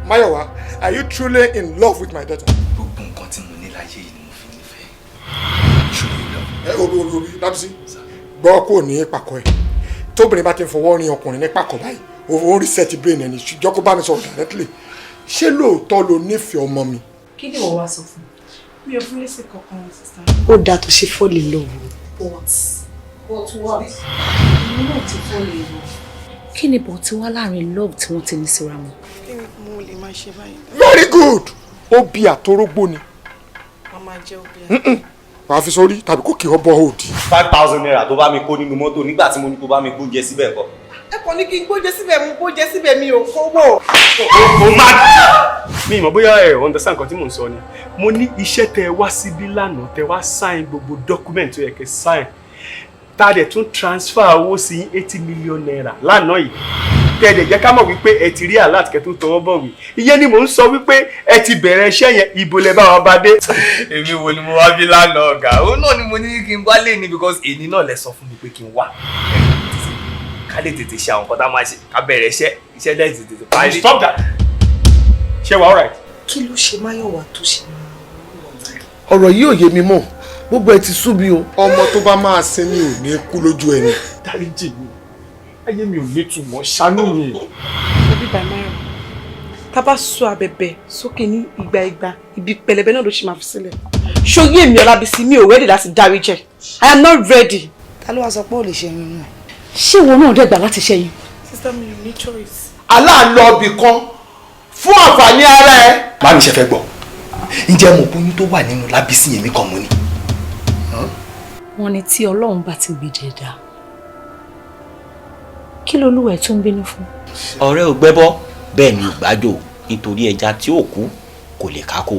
Mayowa, are you truly in love with my daughter? Gbogbo nǹkan tí mo ní láyé yìí ni mo fi nífẹ̀ẹ́. Truly love. Obi, Lábísí. Gbọ́ kò ní pàkọ́ ẹ̀. Tóbìnrin bá ti ń fọwọ́ rin ọkùnrin ní pàkọ́ báyìí, ó reset brain ẹni ṣùgbọ́n kó bá mi sọ̀rọ̀ directly. Ṣé lóòótọ́ lo nífẹ̀ẹ́ ọmọ mi? Kí ni wọ́n wá sọ fún mi? Mi ò fún lẹ́sẹ̀ kankan, sister. Ó dáa tó ṣe fall in love. What? Èmi náà ti fall in love. Kí ni bọ̀ tí wá láàrin love tí wọ́n ti ní síra wọn? Kí ni mo lè máa ṣe báyìí? Very good. Obì àtorógbó ni. Màmá jẹ́ obì. Wàá fi sórí tàbí kó kí ọ bọ́ òdì. 5,000 naira tó bá mi kó nínú mọ́tò nígbà tí mo ní kó bá mi gbóúnjẹ síbẹ̀ ńkọ́. Ẹ kàn ní kí n gbóúnjẹ síbẹ̀ mo gbóúnjẹ síbẹ̀ mi ò kówó. O máa. Mi mọ̀ bóyá ẹ understand nǹkan tí mò ń sọ ni. Mo ní iṣẹ́ tẹ wá síbí lánàá tẹ wá sign gbogbo document tó yẹ kẹ́ sign. Tá dẹ̀ tún transfer owó sí 80 million naira lánàá yìí. Tẹ́ dẹ̀ jẹ́ ká mọ̀ wípé ẹ ti rí alert kẹ́ tó tọwọ́ bọ̀wé. Ìyẹn ni mò ń sọ wípé ẹ ti bẹ̀rẹ̀ iṣẹ́ yẹn ibo lẹ bá wa bá dé. Èmi wo ni mo wá bí lánàá ọ̀gá? Òun náà ni mo ní kí n wá lé ní because èyí náà lẹ sọ fún mi pé kí n wá. Ká lè tètè ṣe àwọn nǹkan tá a máa ṣe. Ká bẹ̀rẹ̀ iṣẹ́ dẹ̀ tètè parí. Stop that. Ṣé wàá alright? Kí ló ṣe Máyọ̀wá tó ṣe Ọ̀rọ̀ yìí ò yé mi mọ́. Gbogbo ẹ ti sú mi o. Ọmọ tó bá máa sinmi ò ní kú lójú ẹni. Dáríjì mi. Ayé mi ò nítumọ̀, ṣàánú mi. Òbí bá Máyọ̀wá? Tá bá sọ abẹ̀bẹ̀ sókè ní ìgbà ibi pẹlẹbẹ náà ló ṣe máa fi sílẹ̀. Ṣòye èmi Ọlábísí mi ò ready láti dáríjì. I am not ready. Ta ló wá sọ pé ó lè ṣe yín náà? Ṣé ìwọ náà dẹ̀gbà láti ṣẹ́yìn? Sister mi ò ní choice. Aláàlọ́ ibì kan fún àǹfààní ara ẹ. Má mi ṣe fẹ́ gbọ́. Ǹjẹ́ mo bóyún tó wà nínú Lábísí yẹn mi kan mo ní? Wọ́n ní tí Ọlọ́run bá ti gbèjẹ̀ dá. Kí lolúwẹ̀ tó ń bínú fún? Ọ̀rẹ́ ò gbẹ́bọ́ bẹ́ẹ̀ ni ò gbájò nítorí ẹja tí ò kú kò lè kákò.